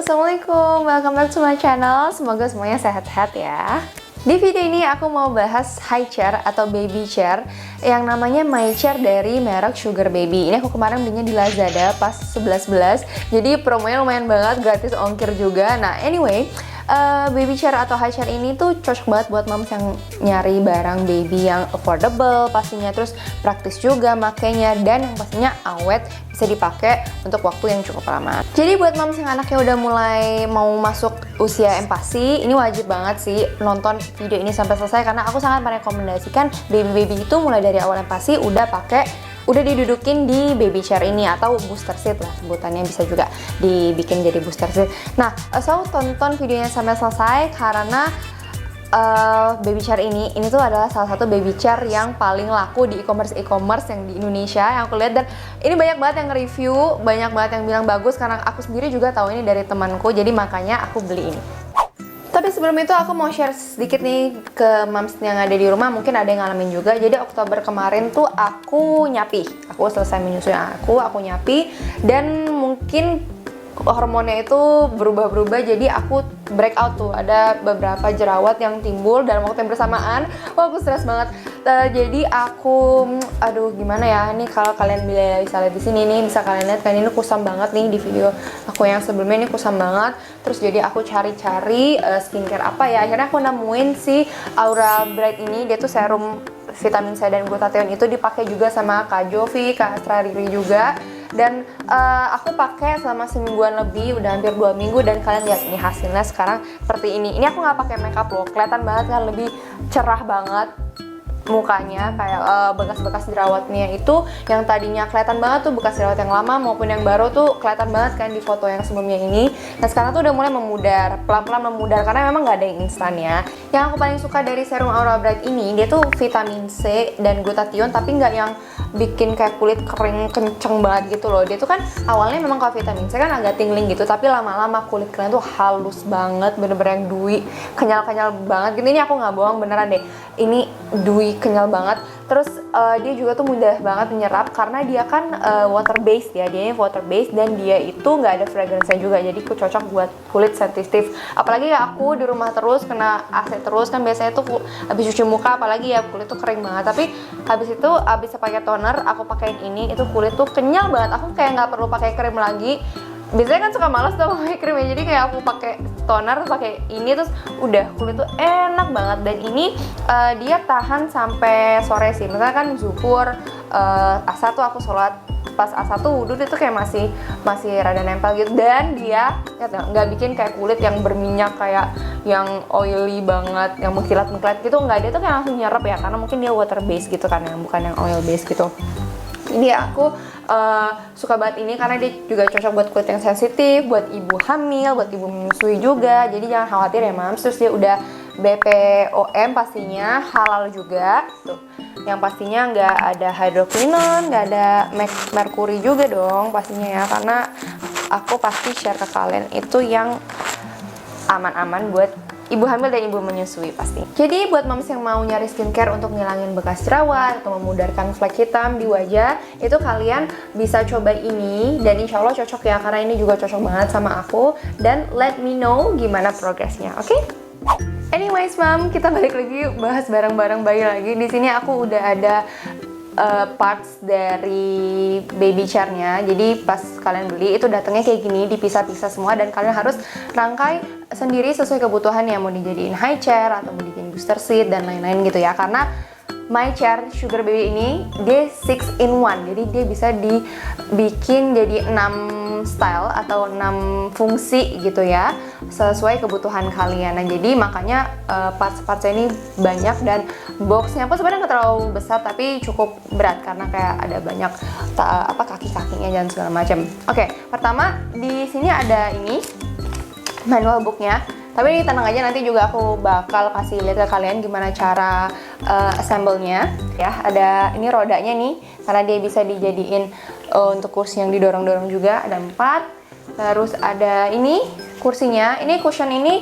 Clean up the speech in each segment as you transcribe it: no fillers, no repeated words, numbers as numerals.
Assalamualaikum, welcome back to my channel. Semoga semuanya sehat-sehat ya. Di video ini aku mau bahas high chair atau baby chair yang namanya My Chair dari merek Sugar Baby. Ini aku kemarin belinya di Lazada pas 11.11. Jadi promonya lumayan banget, gratis ongkir juga. Nah anyway, baby chair atau high chair ini tuh cocok banget buat moms yang nyari barang baby yang affordable pastinya, terus praktis juga makainya, dan yang pastinya awet, bisa dipakai untuk waktu yang cukup lama. Jadi buat moms yang anaknya udah mulai mau masuk usia empasi, ini wajib banget sih nonton video ini sampai selesai karena aku sangat merekomendasikan baby-baby itu mulai dari awal empasi udah didudukin di baby chair ini atau booster seat lah sebutannya, bisa juga dibikin jadi booster seat. Nah, so tonton videonya sampai selesai karena baby chair ini tuh adalah salah satu baby chair yang paling laku di e-commerce yang di Indonesia yang aku lihat, dan ini banyak banget yang nge-review, banyak banget yang bilang bagus karena aku sendiri juga tahu ini dari temanku, jadi makanya aku beli ini. Tapi sebelum itu aku mau share sedikit nih ke moms yang ada di rumah, mungkin ada yang ngalamin juga. Jadi Oktober kemarin tuh aku nyapi, aku selesai menyusui aku nyapi, dan mungkin hormonnya itu berubah-berubah, jadi aku breakout tuh, ada beberapa jerawat yang timbul dalam waktu yang bersamaan. Wah, aku stres banget. Jadi aku, aduh gimana ya, ini kalau kalian bisa lihat di sini nih, bisa kalian lihat kan ini kusam banget nih di video aku yang sebelumnya, ini kusam banget. Terus jadi aku cari-cari skincare apa ya, akhirnya aku nemuin si Aura Bright ini. Dia tuh serum vitamin C dan glutathione, itu dipakai juga sama Kak Jovi, Kak Astra Riri juga. Dan aku pakai selama semingguan lebih, udah hampir 2 minggu, dan kalian lihat ini hasilnya sekarang seperti ini. Ini aku nggak pakai makeup loh, kelihatan banget kan, lebih cerah banget mukanya, kayak bekas-bekas jerawatnya itu yang tadinya kelihatan banget tuh, bekas jerawat yang lama maupun yang baru tuh kelihatan banget kan di foto yang sebelumnya ini. Nah sekarang tuh udah mulai memudar, pelan-pelan memudar karena memang nggak ada yang instan ya. Yang aku paling suka dari serum Aura Bright ini, dia tuh vitamin C dan glutathione, tapi nggak yang bikin kayak kulit kering kenceng banget gitu loh. Dia tuh kan awalnya memang kalau vitamin C kan agak tingling gitu, tapi lama-lama kulit kalian tuh halus banget, bener-bener yang dewy, kenyal-kenyal banget gitu. Ini aku nggak bohong, beneran deh, ini dewy kenyal banget. Terus dia juga tuh mudah banget menyerap karena dia kan water based ya, dia water based, dan dia itu nggak ada fragrance-nya juga, jadi aku cocok buat kulit sensitif. Apalagi ya aku di rumah terus, kena AC terus kan, biasanya tuh habis cuci muka apalagi ya kulit tuh kering banget. Tapi habis itu habis pakai toner, aku pakein ini, itu kulit tuh kenyal banget. Aku kayak nggak perlu pakai krim lagi. Biasanya kan suka males tuh pakai krim ya, jadi kayak aku pakai toner, pakai ini, terus udah kulit tuh enak banget. Dan ini dia tahan sampai sore sih. Misalnya kan zuhur, asa tuh aku sholat, pas asa tuh wudhu itu kayak masih rada nempel gitu. Dan dia nggak bikin kayak kulit yang berminyak, kayak yang oily banget, yang mengkilat-mengkilat gitu, nggak. Dia tuh kayak langsung nyerap ya, karena mungkin dia water based gitu kan, yang bukan yang oil based gitu. Ini aku suka banget ini karena dia juga cocok buat kulit yang sensitif, buat ibu hamil, buat ibu menyusui juga. Jadi jangan khawatir ya mams. Terus dia udah BPOM pastinya, halal juga tuh. Yang pastinya nggak ada hydroquinone, nggak ada merkuri juga dong pastinya ya, karena aku pasti share ke kalian itu yang aman-aman buat ibu hamil dan ibu menyusui pasti. Jadi buat moms yang mau nyari skincare untuk ngilangin bekas jerawat atau memudarkan flek hitam di wajah, itu kalian bisa coba ini, dan insya Allah cocok ya, karena ini juga cocok banget sama aku. Dan let me know gimana progresnya, oke? Anyways mom, kita balik lagi bahas barang-barang bayi lagi. Di sini aku udah ada parts dari baby chair-nya. Jadi pas kalian beli itu datangnya kayak gini, dipisah-pisah semua, dan kalian harus rangkai sendiri sesuai kebutuhan ya, mau dijadiin high chair atau mau dijadiin booster seat dan lain-lain gitu ya. Karena My Chair Sugar Baby ini dia 6 in 1, jadi dia bisa dibikin jadi 6 style atau 6 fungsi gitu ya, sesuai kebutuhan kalian. Nah jadi makanya parts-partsnya ini banyak, dan boxnya pun sebenarnya nggak terlalu besar tapi cukup berat karena kayak ada banyak kaki-kakinya dan segala macam. Oke, pertama di sini ada ini manual booknya. Tapi ini tenang aja, nanti juga aku bakal kasih lihat ke kalian gimana cara assemble-nya ya. Ada ini rodanya nih, karena dia bisa dijadiin untuk kursi yang didorong-dorong juga, ada 4. Terus ada ini kursinya, ini cushion ini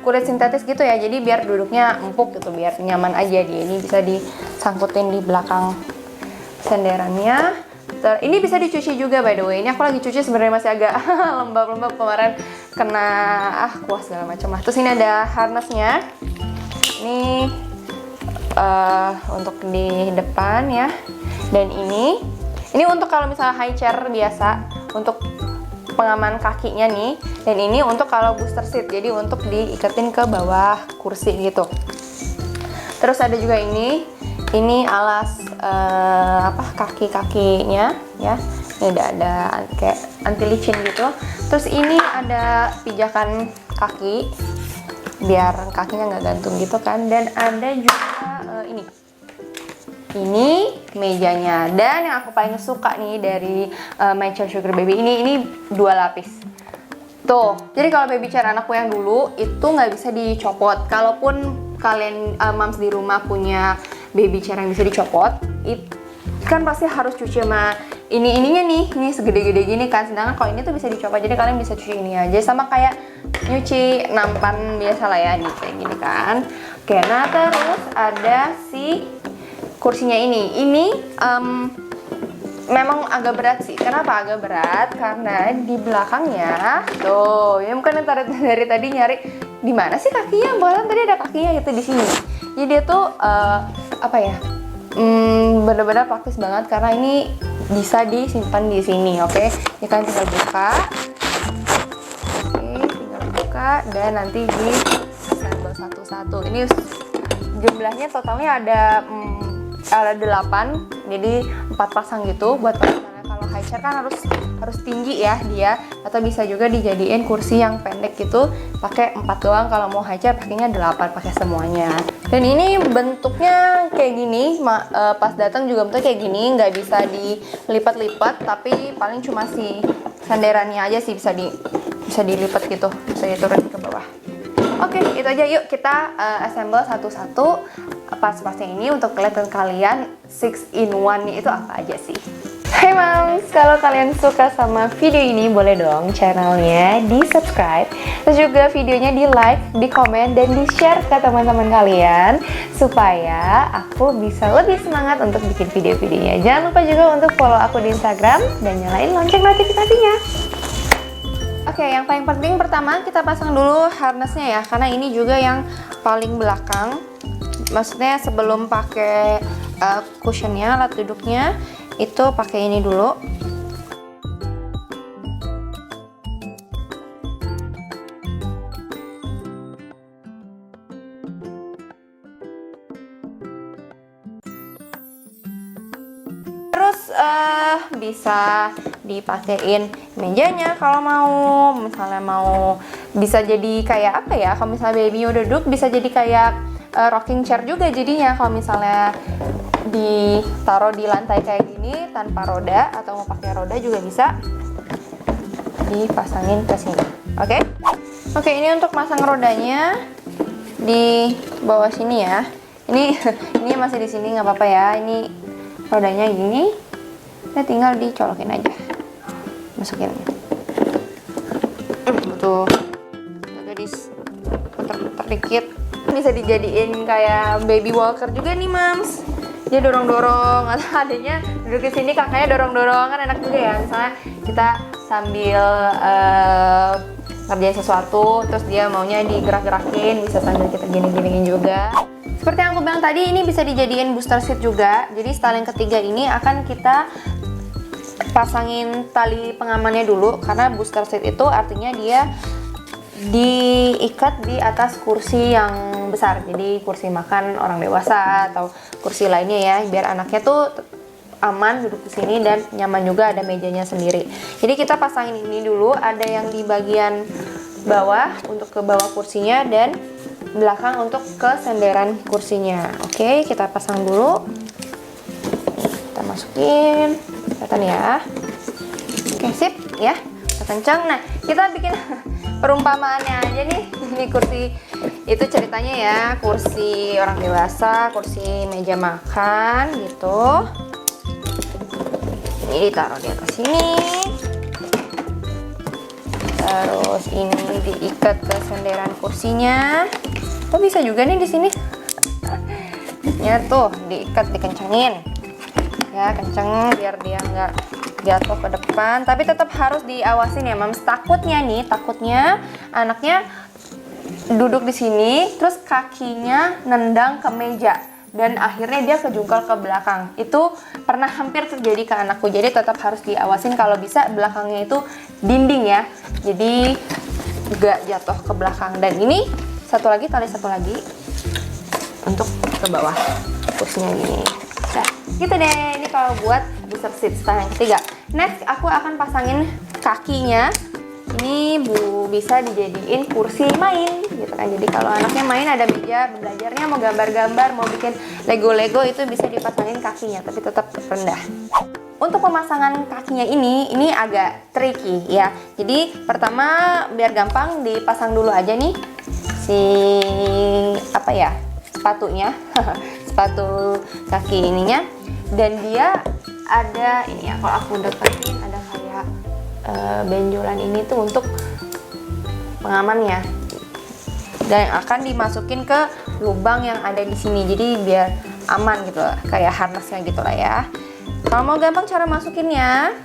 kulit sintetis gitu ya, jadi biar duduknya empuk gitu, biar nyaman aja. Dia ini bisa disangkutin di belakang senderannya. Ini bisa dicuci juga by the way. Ini aku lagi cuci sebenarnya masih agak lembab-lembab, kemarin kena kuah segala macam lah. Terus ini ada harnessnya. Ini untuk di depan ya. Dan ini untuk kalau misalnya high chair biasa, untuk pengaman kakinya nih. Dan ini untuk kalau booster seat, jadi untuk diiketin ke bawah kursi gitu. Terus ada juga ini alas kaki-kakinya ya. Ini ada kayak anti licin gitu. Terus ini ada pijakan kaki biar kakinya nggak gantung gitu kan. Dan ada juga ini mejanya. Dan yang aku paling suka nih dari MyChair Sugar Baby ini 2 lapis. Tuh, jadi kalau baby chair anakku yang dulu itu nggak bisa dicopot. Kalaupun kalian moms di rumah punya baby chair yang bisa dicopot, kan pasti harus cuci sama ininya nih, ini segede-gede gini kan. Sedangkan kalau ini tuh bisa dicopot, jadi kalian bisa cuci ini aja, sama kayak nyuci nampan biasa lah ya, nih kayak gini kan. Oke, nah terus ada si kursinya ini memang agak berat sih. Kenapa agak berat? Karena di belakangnya tuh, ya bukan yang dari tadi nyari di mana sih kakinya, bahkan tadi ada kakinya gitu di sini. Jadi dia tuh benar-benar praktis banget karena ini bisa disimpan di sini. Oke, ya kan tinggal buka. Oke, tinggal buka dan nanti di assemble satu-satu. Ini jumlahnya totalnya ada 8, jadi 4 pasang gitu. Buat kalau high chair kan harus tinggi ya dia, atau bisa juga dijadiin kursi yang pendek gitu, pakai 4 doang. Kalau mau high chair pakainya 8, pakai semuanya. Dan ini bentuknya kayak gini, pas datang juga bentuknya kayak gini, nggak bisa dilipat-lipat, tapi paling cuma si sandarannya aja sih bisa dilipat gitu, bisa diturunin ke bawah. Oke, itu aja. Yuk kita assemble satu-satu parts-partsnya ini untuk kelihatan kalian 6-in-1-nya itu apa aja sih. Hai moms, kalau kalian suka sama video ini boleh dong channelnya di subscribe, terus juga videonya di like, di komen, dan di share ke teman-teman kalian supaya aku bisa lebih semangat untuk bikin video-videonya. Jangan lupa juga untuk follow aku di Instagram dan nyalain lonceng notifikasinya. Oke, yang paling penting pertama kita pasang dulu harnessnya ya, karena ini juga yang paling belakang. Maksudnya sebelum pakai cushionnya, alat duduknya, itu pakai ini dulu. Terus bisa dipakein mejanya kalau mau, misalnya mau, bisa jadi kayak apa ya, kalau misalnya baby udah duduk bisa jadi kayak rocking chair juga jadinya. Kalau misalnya ditaruh di lantai kayak gini tanpa roda atau mau pakai roda juga bisa dipasangin ke sini. Oke, ini untuk masang rodanya di bawah sini ya. Ini masih di sini nggak apa-apa ya. Ini rodanya gini, kita tinggal dicolokin aja, masukin. Tuh, gadis puter-puter dikit. Bisa dijadiin kayak baby walker juga nih moms. Dia dorong-dorong, atau adanya duduk di sini, kakaknya dorong-dorong, kan enak juga ya. Misalnya kita sambil ngerjain sesuatu, terus dia maunya digerak-gerakin, bisa sambil kita gini-giniin juga. Seperti yang aku bilang tadi, ini bisa dijadiin booster seat juga. Jadi style yang ketiga ini akan kita pasangin tali pengamannya dulu, karena booster seat itu artinya dia diikat di atas kursi yang besar, jadi kursi makan orang dewasa atau kursi lainnya ya, biar anaknya tuh aman duduk di sini dan nyaman juga, ada mejanya sendiri. Jadi kita pasangin ini dulu, ada yang di bagian bawah untuk ke bawah kursinya dan belakang untuk ke senderan kursinya. Oke, kita pasang dulu. Kita masukin, kelihatan ya. Oke, sip ya. Kita kencang. Nah, kita bikin perumpamaannya aja nih. Ini kursi itu ceritanya ya, kursi orang dewasa, kursi meja makan gitu. Ini ditaruh di atas sini. Terus ini diikat ke senderan kursinya. Oh, bisa juga nih di sini. Ya tuh, diikat, dikencangin. ya, kenceng biar dia nggak jatuh ke depan. Tapi tetap harus diawasin ya, Mams. Takutnya anaknya duduk di sini, terus kakinya nendang ke meja dan akhirnya dia kejungkal ke belakang. Itu pernah hampir terjadi ke anakku. Jadi tetap harus diawasin, kalau bisa belakangnya itu dinding ya. Jadi nggak jatuh ke belakang. Dan ini tali satu lagi untuk ke bawah kursinya gini. Nah, gitu deh. Ini kalau buat booster seat style yang ketiga. Next, aku akan pasangin kakinya. Ini bisa dijadiin kursi main gitu kan. Jadi kalau anaknya main ada meja belajarnya, mau gambar-gambar, mau bikin Lego itu bisa dipasangin kakinya, tapi tetap rendah. Untuk pemasangan kakinya ini agak tricky ya. Jadi pertama biar gampang dipasang dulu aja nih sepatunya. Sepatu kaki ininya, dan dia ada ini ya, kalau aku deketin ada kayak benjolan ini tuh untuk pengamannya, dan akan dimasukin ke lubang yang ada di sini, jadi biar aman gitu lah, kayak harnessnya gitu lah ya. Kalau mau gampang cara masukinnya,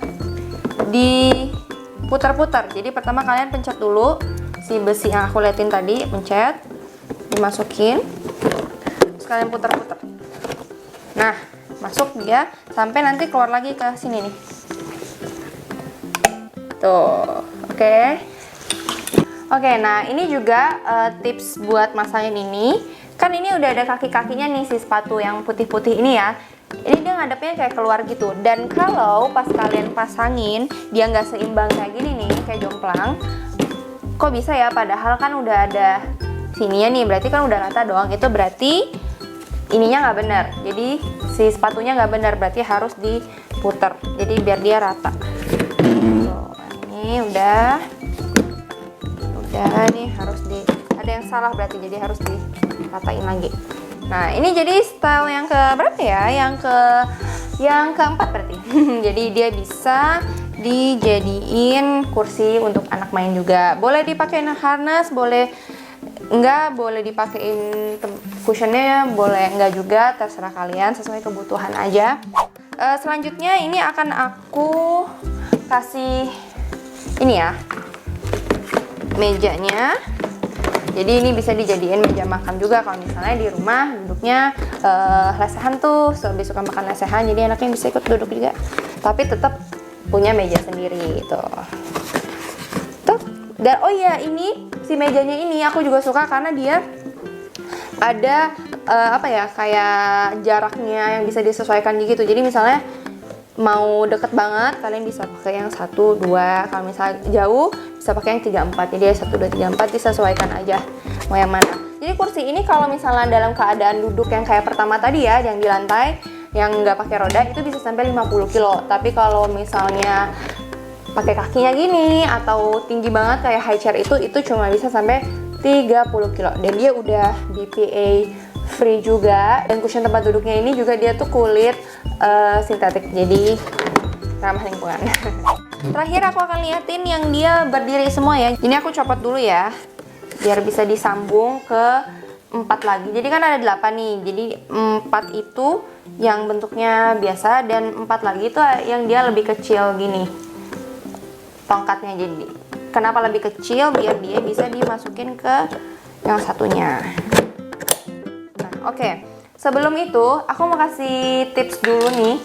diputar-putar. Jadi pertama kalian pencet dulu si besi yang aku liatin tadi, pencet, dimasukin, terus kalian putar-putar. Nah, masuk dia sampai nanti keluar lagi ke sini nih. Tuh, oke. Oke, nah ini juga tips buat masangin ini. Kan ini udah ada kaki-kakinya nih si sepatu yang putih-putih ini ya. Ini dia ngadepnya kayak keluar gitu. Dan kalau pas kalian pasangin dia nggak seimbang kayak gini nih, kayak jomplang, kok bisa ya? Padahal kan udah ada sininya nih, berarti kan udah rata doang. Itu berarti ininya nggak benar. Jadi si sepatunya nggak benar, berarti harus diputar. Jadi biar dia rata. Ini udah nih, harus ada yang salah berarti, jadi harus diratain lagi. Nah, ini jadi style yang ke berapa ya? Yang keempat berarti. Jadi dia bisa dijadiin kursi untuk anak main juga. Boleh dipakein harness, boleh dipakein cushionnya, boleh enggak juga, terserah kalian, sesuai kebutuhan aja. Selanjutnya ini akan aku kasih ini ya, mejanya. Jadi ini bisa dijadiin meja makan juga kalau misalnya di rumah duduknya lesehan tuh, lebih suka makan lesehan, jadi anaknya bisa ikut duduk juga, tapi tetap punya meja sendiri gitu. Tuh. Dan oh iya, ini si mejanya ini aku juga suka karena dia ada kayak jaraknya yang bisa disesuaikan gitu. Jadi misalnya mau deket banget kalian bisa pakai yang 1, 2, kalau misalnya jauh bisa pakai yang 3, 4. Jadi 1, 2, 3, 4 disesuaikan aja mau yang mana. Jadi kursi ini kalau misalnya dalam keadaan duduk yang kayak pertama tadi ya, yang di lantai, yang nggak pakai roda, itu bisa sampai 50 kilo. Tapi kalau misalnya pakai kakinya gini atau tinggi banget kayak high chair itu cuma bisa sampai 30 kilo. Dan dia udah BPA free juga, dan cushion tempat duduknya ini juga dia tuh kulit sintetik, jadi ramah lingkungan. Terakhir aku akan liatin yang dia berdiri semua ya. Ini aku copot dulu ya, biar bisa disambung ke 4 lagi. Jadi kan ada 8 nih, jadi 4 itu yang bentuknya biasa, dan 4 lagi itu yang dia lebih kecil gini tongkatnya. Jadi kenapa lebih kecil? Biar dia bisa dimasukin ke yang satunya. Nah, oke. Sebelum itu aku mau kasih tips dulu nih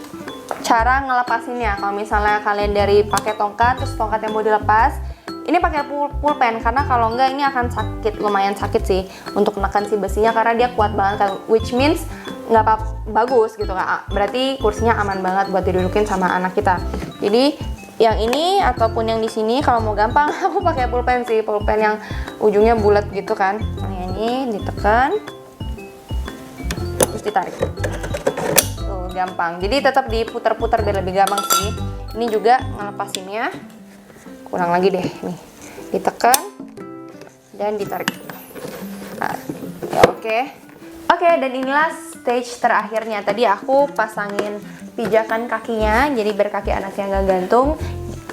cara ngelepasinnya. Kalau misalnya kalian dari pakai tongkat, terus tongkatnya mau dilepas, ini pakai pulpen, karena kalau enggak ini akan sakit, lumayan sakit sih untuk menekan si besinya, karena dia kuat banget kan, which means nggak bagus gitu kan. Berarti kursinya aman banget buat didudukin sama anak kita. Jadi yang ini ataupun yang di sini kalau mau gampang aku pakai pulpen sih, pulpen yang ujungnya bulat gitu kan. Nah, ini ditekan terus ditarik. Tuh, gampang. Jadi tetap diputar-putar biar lebih gampang sih. Ini juga ngelepasinnya. Kurang lagi deh, nih. Ditekan dan ditarik. Nah, ya oke. Oke, dan inilah stage terakhirnya. Tadi aku pasangin pijakan kakinya, jadi biar kaki anaknya nggak gantung.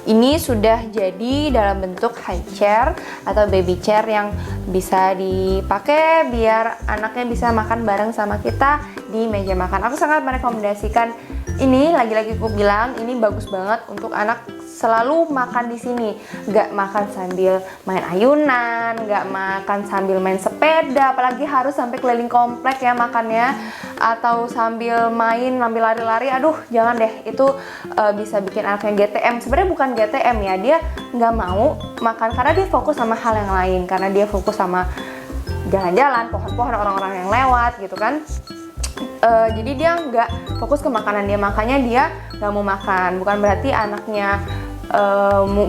Ini sudah jadi dalam bentuk high chair atau baby chair yang bisa dipakai biar anaknya bisa makan bareng sama kita di meja makan. Aku sangat merekomendasikan ini lagi-lagi aku bilang ini bagus banget untuk anak selalu makan di sini, nggak makan sambil main ayunan, nggak makan sambil main sepeda, apalagi harus sampai keliling komplek ya makannya, atau sambil main, sambil lari-lari. Aduh, jangan deh, itu bisa bikin anaknya GTM. Sebenarnya bukan GTM ya, dia nggak mau makan karena dia fokus sama hal yang lain, karena dia fokus sama jalan-jalan, pohon-pohon, orang-orang yang lewat gitu kan. Jadi dia nggak fokus ke makanan dia, makanya dia nggak mau makan. Bukan berarti anaknya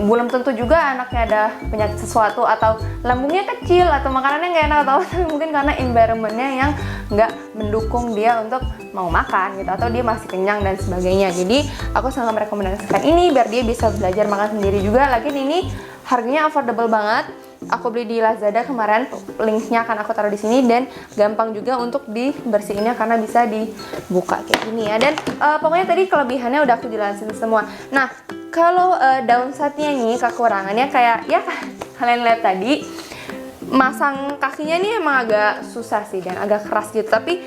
belum tentu juga anaknya ada penyakit sesuatu atau lambungnya kecil atau makanannya nggak enak, atau mungkin karena environmentnya yang nggak mendukung dia untuk mau makan gitu, atau dia masih kenyang dan sebagainya. Jadi aku sangat merekomendasikan ini biar dia bisa belajar makan sendiri juga. Lagian ini harganya affordable banget. Aku beli di Lazada kemarin, linknya akan aku taruh di sini, dan gampang juga untuk dibersihinnya karena bisa dibuka kayak gini ya. Dan pokoknya tadi kelebihannya udah aku jelasin semua. Nah, kalau downside-nya nih, kekurangannya kayak ya kalian lihat tadi, masang kakinya nih emang agak susah sih dan agak keras gitu. Tapi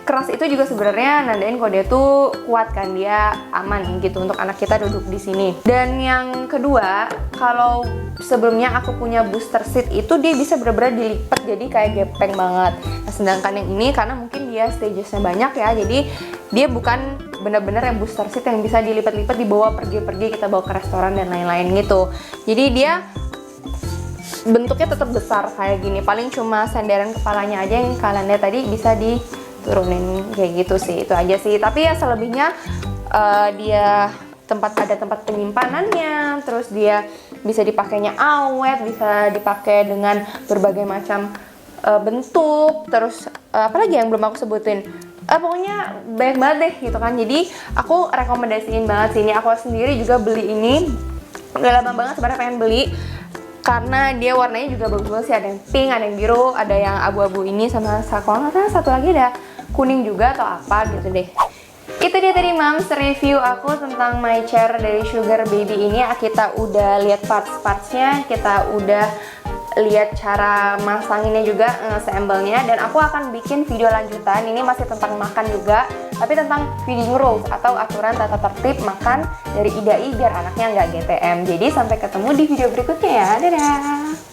keras itu juga sebenarnya nandain kalau dia tuh kuat kan, dia aman gitu untuk anak kita duduk di sini. Dan yang kedua, kalau sebelumnya aku punya booster seat itu dia bisa benar-benar dilipat jadi kayak gepeng banget. Nah, sedangkan yang ini karena mungkin dia stagesnya banyak ya, jadi dia bukan benar-benar yang booster seat yang bisa dilipat-lipat dibawa pergi-pergi, kita bawa ke restoran dan lain-lain gitu. Jadi dia bentuknya tetap besar kayak gini, paling cuma sandaran kepalanya aja yang kalian lihat tadi bisa diturunin kayak gitu sih, itu aja sih. Tapi ya selebihnya dia ada tempat penyimpanannya, terus dia bisa dipakainya awet, bisa dipakai dengan berbagai macam bentuk, terus apalagi yang belum aku sebutin, pokoknya banyak banget deh gitu kan. Jadi aku rekomendasiin banget sih ini. Aku sendiri juga beli ini, udah lama banget sebenarnya pengen beli karena dia warnanya juga bagus-bagus sih. Ada yang pink, ada yang biru, ada yang abu-abu ini, sama kalau nggak salah satu lagi ada kuning juga atau apa gitu deh. Itu dia tadi Moms review aku tentang my chair dari Sugar Baby ini. Kita udah lihat parts-partsnya, kita udah lihat cara masanginnya juga, nge-assemble-nya, dan aku akan bikin video lanjutan. Ini masih tentang makan juga, tapi tentang feeding rules atau aturan tata tertib makan dari IDAI biar anaknya nggak GTM. Jadi sampai ketemu di video berikutnya ya, dadah!